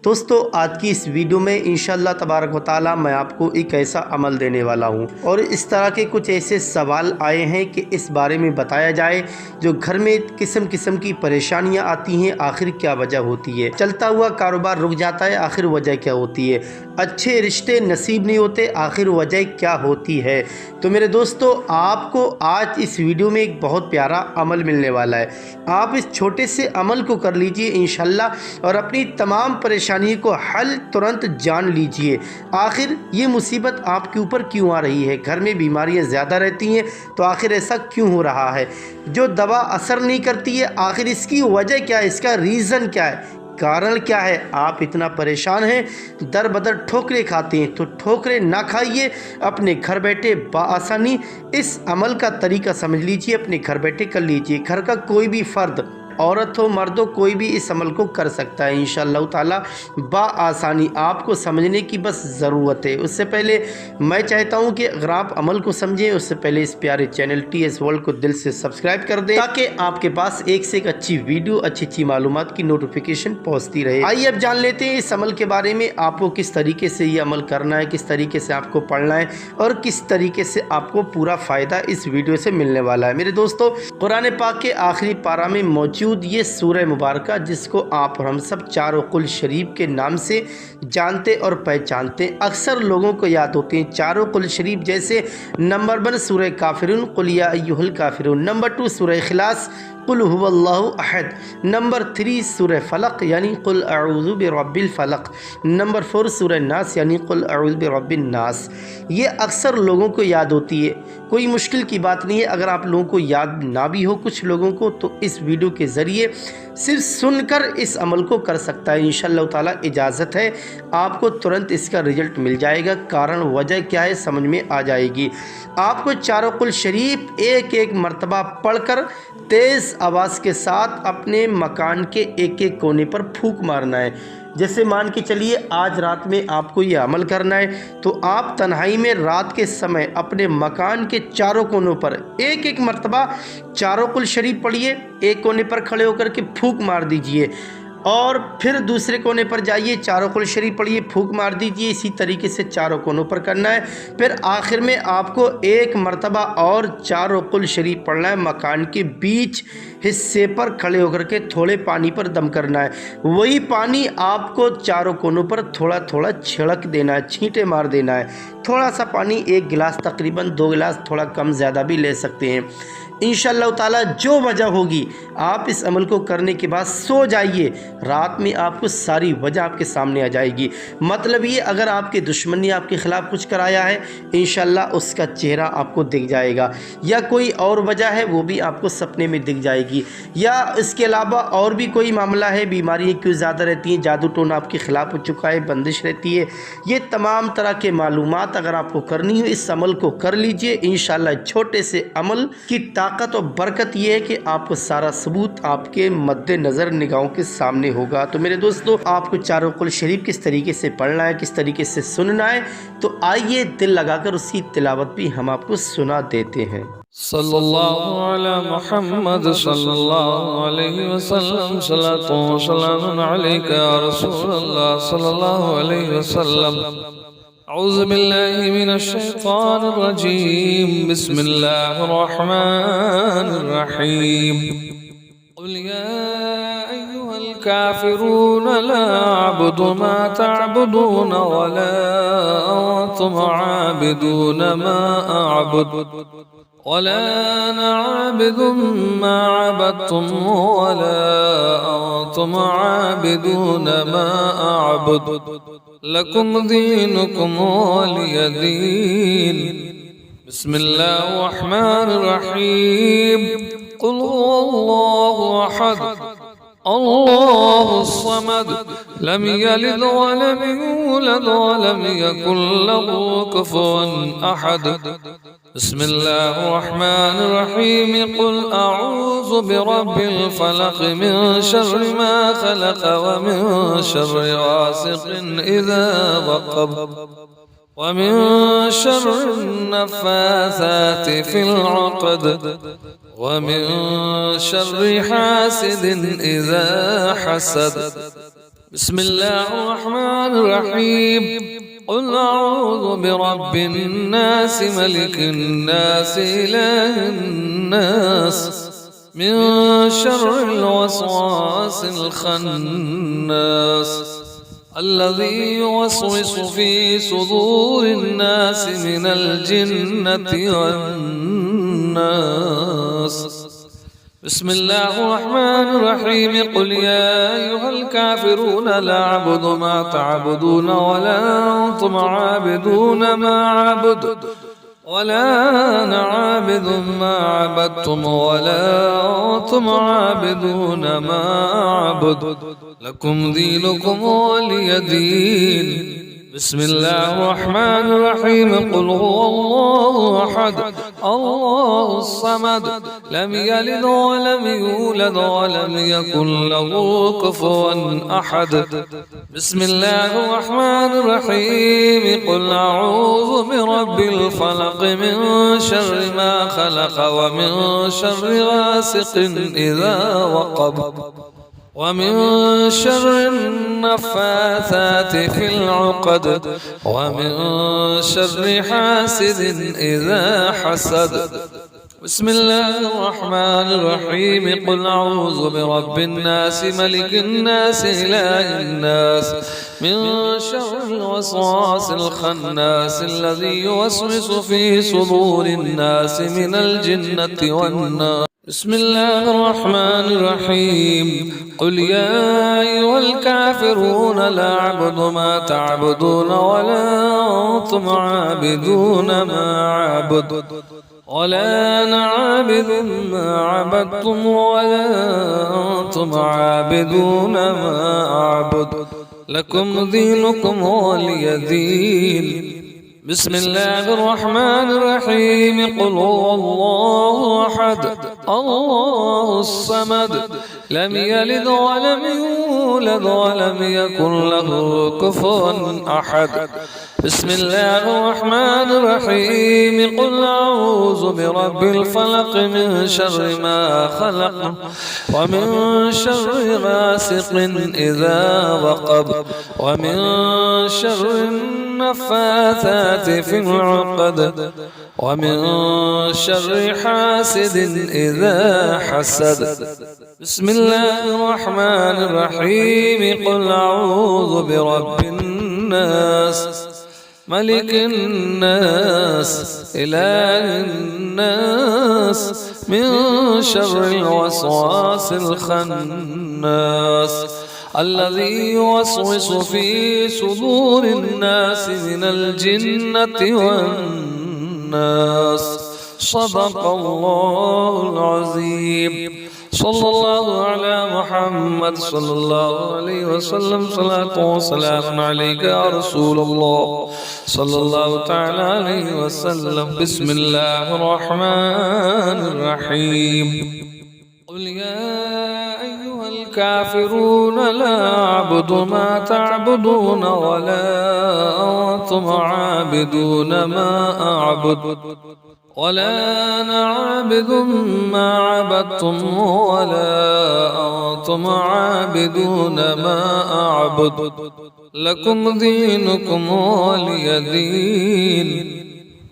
दोस्तों आज की इस वीडियो में इंशाअल्लाह तबारक व तआला मैं आपको एक ऐसा अमल देने वाला हूं और इस तरह के कुछ ऐसे सवाल आए हैं कि इस बारे में बताया जाए जो घर में किस्म किस्म की परेशानियां आती हैं, आखिर क्या वजह होती है। चलता हुआ कारोबार रुक जाता है, आखिर वजह क्या होती है। अच्छे रिश्ते नसीब नहीं होते, आखिर वजह क्या होती है। तो मेरे दोस्तों आपको आज इस वीडियो में एक बहुत प्यारा अमल मिलने वाला है। आप इस छोटे से अमल को कर लीजिए इंशाअल्लाह और अपनी तमाम परेशानी को हल तुरंत जान लीजिए। आखिर ये मुसीबत आपके ऊपर क्यों आ रही है, घर में बीमारियां ज़्यादा रहती हैं तो आखिर ऐसा क्यों हो रहा है। जो दवा असर नहीं करती है, आखिर इसकी वजह क्या है, इसका रीज़न क्या है, कारण क्या है। आप इतना परेशान हैं, दर बदर ठोकरें खाते हैं, तो ठोकरें ना खाइए, अपने घर बैठे बाआसानी इस अमल का तरीका समझ लीजिए, अपने घर बैठे कर लीजिए। घर का कोई भी फ़र्द, औरत हो मर्द हो, कोई भी इस अमल को कर सकता है इंशाअल्लाह ताला बाआसानी। आपको समझने की बस ज़रूरत है। उससे पहले मैं चाहता हूं कि अगर आप अमल को समझें उससे पहले इस प्यारे चैनल TS वर्ल्ड को दिल से सब्सक्राइब कर दें ताकि आपके पास एक से एक अच्छी वीडियो, अच्छी मालूमात की नोटिफिकेशन पहुँचती रहे। आइए अब जान लेते हैं इस अमल के बारे में। आपको किस तरीके से ये अमल करना है, किस तरीके से आपको पढ़ना है और किस तरीके से आपको पूरा फ़ायदा इस वीडियो से मिलने वाला है। मेरे दोस्तों कुरान पाक के आखिरी पारा में मौजूद ये सूरह मुबारक जिसको आप और हम सब चारों कुल शरीफ के नाम से जानते और पहचानते, अक्सर लोगों को याद होते हैं चारों कुल शरीफ। जैसे नंबर 1 सूरह काफिरून कुल या अय्युहल काफिरून, नंबर 2 सूरह इखलास कुल हुवल्लाहु अहद, नंबर 3 सूरह फलक यानी कुल अऊज़ु बिरब्बिल फलक, नंबर 4 सूरह नास यानी कुल अऊज़ु बिरब्बिन नास। ये अक्सर लोगों को याद होती है, कोई मुश्किल की बात नहीं है। अगर आप लोगों को याद ना भी हो कुछ लोगों को, तो इस वीडियो के ज़रिए सिर्फ सुनकर इस अमल को कर सकता है इंशाअल्लाह ताला। इजाज़त है, आपको तुरंत इसका रिजल्ट मिल जाएगा। कारण वजह क्या है समझ में आ जाएगी। आपको चारों कुल शरीफ एक एक मरतबा पढ़कर तेज़ आवाज़ के साथ अपने मकान के एक एक कोने पर फूंक मारना है। जैसे मान के चलिए आज रात में आपको ये अमल करना है, तो आप तन्हाई में रात के समय अपने मकान के चारों कोनों पर एक एक मरतबा चारों कुल शरीफ पढ़िए, एक कोने पर खड़े होकर के फूंक मार दीजिए और फिर दूसरे कोने पर जाइए, चारों कुल शरीफ पढ़िए, फूंक मार दीजिए। इसी तरीके से चारों कोनों पर करना है। फिर आखिर में आपको एक मरतबा और चारों कुल शरीफ पढ़ना है, मकान के बीच हिस्से पर खड़े होकर के थोड़े पानी पर दम करना है। वही पानी आपको चारों कोनों पर थोड़ा थोड़ा छिड़क देना है, छींटे मार देना है। थोड़ा सा पानी, 1 गिलास तकरीबन, 2 गिलास, थोड़ा कम ज़्यादा भी ले सकते हैं इंशाअल्लाह ताला। जो वजह होगी आप इस अमल को करने के बाद सो जाइए, रात में आपको सारी वजह आपके सामने आ जाएगी। मतलब ये अगर आपके दुश्मन ने आपके ख़िलाफ़ कुछ कराया है, इंशाअल्लाह उसका चेहरा आपको दिख जाएगा, या कोई और वजह है वो भी आपको सपने में दिख जाएगी, या इसके अलावा और भी कोई मामला है, बीमारियाँ क्यों ज़्यादा रहती हैं, जादू टोना आपके ख़िलाफ़ हो चुका है, बंदिश रहती है। ये तमाम तरह के मालूमात अगर आपको करनी हो, इस अमल को कर लीजिए इंशाअल्लाह। छोटे से अमल की ताकत और बरकत ये है कि आपको सारा सबूत आपके मद्दे नज़र निगाहों के सामने होगा। तो मेरे दोस्तों आपको चारों कुल शरीफ किस तरीके से पढ़ना है, किस तरीके से सुनना है, तो आइए दिल लगाकर उसकी तिलावत भी हम आपको सुना देते हैं। सल्लल्लाहु अला मुहम्मद सल्लल्लाहु अलैहि वसल्लम, सल्लतु व सलामुन अलैका या रसूलल्लाह सल्लल्लाहु अलैहि वसल्लम। औज़ु बिल्लाहि मिनश शैतानिर रजीम, बिस्मिल्लाहिर रहमानिर रहीम। कुल या अय्युहल काफिरून ला अअबुदु मा तअबुदून व ला अंतुम आबिदून मा अअबुदु वला अना आबिदुम मा अबदतुम वला अंतुम आबिदून मा अअबुदु लकुम दीनुकुम वलिय दीन। बिस्मिल्लाहिर रहमानिर रहीम। कुल हुवल्लाहु अहद अल्लाहुस समद लम यलिद वलम यूलद वलम यकुल लहू कुफुवन अहद। बिस्मिल्लाहिर रहमानिर रहीम। कुल अऊज़ु बिरब्बिल फलक मिन शर्रि मा खलक व मिन शर्रि गासिकिन इज़ा वक़ब व मिन शर्रि नफ़्फ़ाथाति फ़िल उक़द व मिन शर्रि हासिदिन इज़ा हसद। بسم الله الرحمن الرحيم قل أعوذ برب الناس ملك الناس إله الناس من شر الوسواس الخناس الذي يوسوس في صدور الناس من الجنة والناس بسم الله الرحمن الرحيم قل يا أيها الكافرون لا أعبد ما تعبدون ولا أنتم عابدون ما أعبد ولا أنا عابد ما عبدتم ولا أنتم عابدون ما أعبد لكم دينكم ولي دين بسم الله الرحمن الرحيم قل هو الله أحد الله الصمد لم يلد ولم يولد ولم يكن له كفوا أحد بسم الله الرحمن الرحيم قل أعوذ برب الفلق من شر ما خلق ومن شر غاسق إذا وقب ومن شر النفاثات في العقد ومن شر حاسد إذا حسد بسم الله الرحمن الرحيم قل أعوذ برب الناس ملك الناس إله الناس من شر الوسواس الخناس الذي يوسوس في صدور الناس من الجنة والناس بسم الله الرحمن الرحيم قل يا أيها الكافرون لا أعبد ما تعبدون ولا أنتم عابدون ما أعبد ولا أنا عابد ما عبدتم ولا أنتم عابدون ما أعبد لكم دينكم ولي دين بسم الله الرحمن الرحيم قل هو الله أحد الله الصمد لم يلد ولم يولد ولم يكن له كفوا أحد بسم الله الرحمن الرحيم قل أعوذ برب الفلق من شر ما خلق ومن شر غاسق إذا وقب ومن شر النفاثات في العقد ومن شر حاسد إذا حسد بسم الله الرحمن الرحيم قل أعوذ برب الناس ملك الناس إله الناس من شر الوسواس الخناس الذي يوسوس في صدور الناس من الجنة والناس صدق الله العظيم صلى الله على محمد صلى الله عليه وسلم صلاة وسلام عليك يا رسول الله صلى الله تعالى عليه وسلم بسم الله الرحمن الرحيم قل يا أيها الكافرون لا أعبد ما تعبدون ولا أنتم عابدون ما أعبد ولا أنا عابد ما عبدتم ولا أنتم عابدون ما أعبد لكم دينكم ولي دين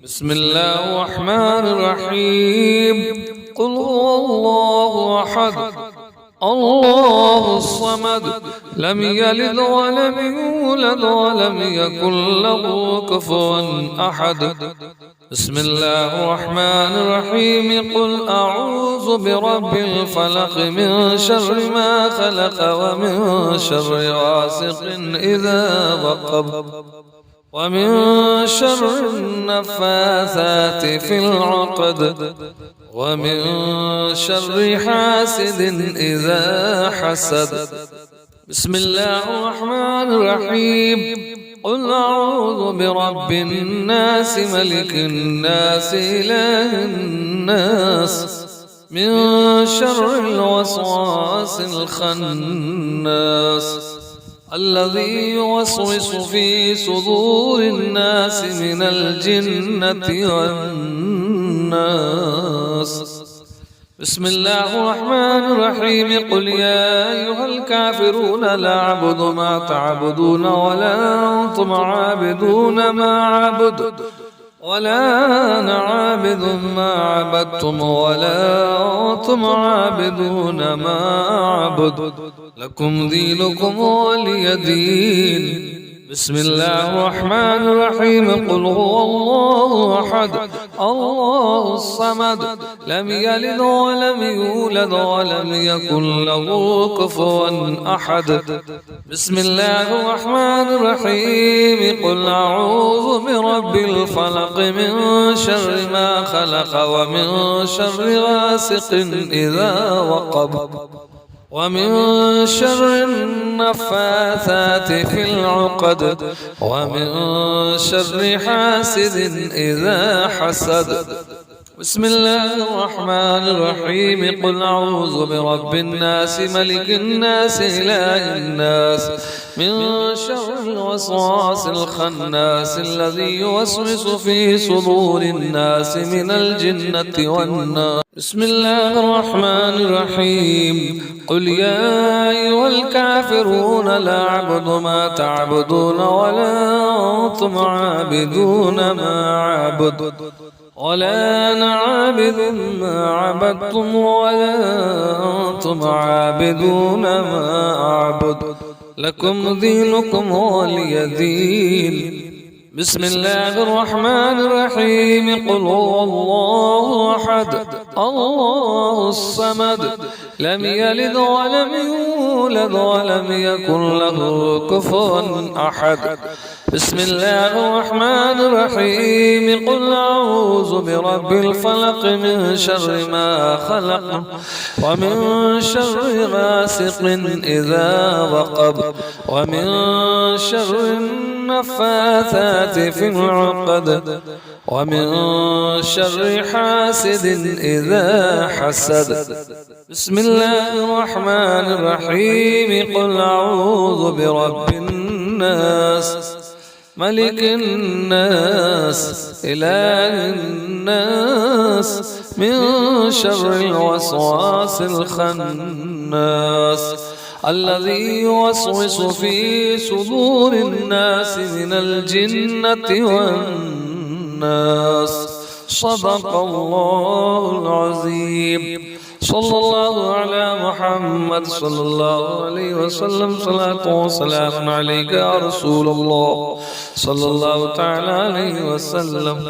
بسم الله الرحمن الرحيم قل هو الله أحد الله الصمد لم يلد ولم يولد ولم يكن له كفوا أحد بسم الله الرحمن الرحيم قل أعوذ برب الفلق من شر ما خلق ومن شر غاسق إذا وقب ومن شر النفاثات في العقد ومن شر حاسد إذا حسد بسم الله الرحمن الرحيم قل أعوذ برب الناس ملك الناس إله الناس من شر الوسواس الخناس الذي يوسوس في صدور الناس من الجنة والناس بسم الله الرحمن الرحيم قل يا أيها الكافرون لا أعبد ما تعبدون ولا أنتم عابدون ما أعبد ولا أنا عابد ما عبدتم ولا أنتم عابدون ما أعبد لكم دينكم ولي دين بسم الله الرحمن الرحيم قل هو الله أحد الله الصمد لم يلد ولم يولد ولم يكن له كفوا أحد بسم الله الرحمن الرحيم قل أعوذ برب الفلق من شر ما خلق ومن شر غاسق إذا وقب ومن شر النفاثات في العقد ومن شر حاسد إذا حسد بسم الله الرحمن الرحيم قل أعوذ برب الناس ملك الناس إله الناس من شر الوسواس الخناس الذي يوسوس في صدور الناس من الجنة والناس بسم الله الرحمن الرحيم قل يا أيها الكافرون لا أعبد ما تعبدون ولا أنتم عابدون ما أعبد ولا أنا عابد ما عبدتم ولا أنتم عابدون ما أعبد لكم دينكم ولي دين بسم الله الرحمن الرحيم قل هو الله أحد الله الصمد لم يلد ولم يولد ولم يكن له كفوا أحد بسم الله الرحمن الرحيم قل أعوذ برب الفلق من شر ما خلق ومن شر غاسق إذا وقب ومن شر النفاثات في العقد ومن شر حاسد إذا حسد بسم الله الرحمن الرحيم قل أعوذ برب الناس ملك الناس إله الناس من شر الوسواس الخناس الذي يوسوس في صدور الناس من الجنة والناس صدق الله العظيم صلى الله على محمد صلى الله عليه وسلم صلاة وسلام عليك يا رسول الله صلى الله تعالى عليه وسلم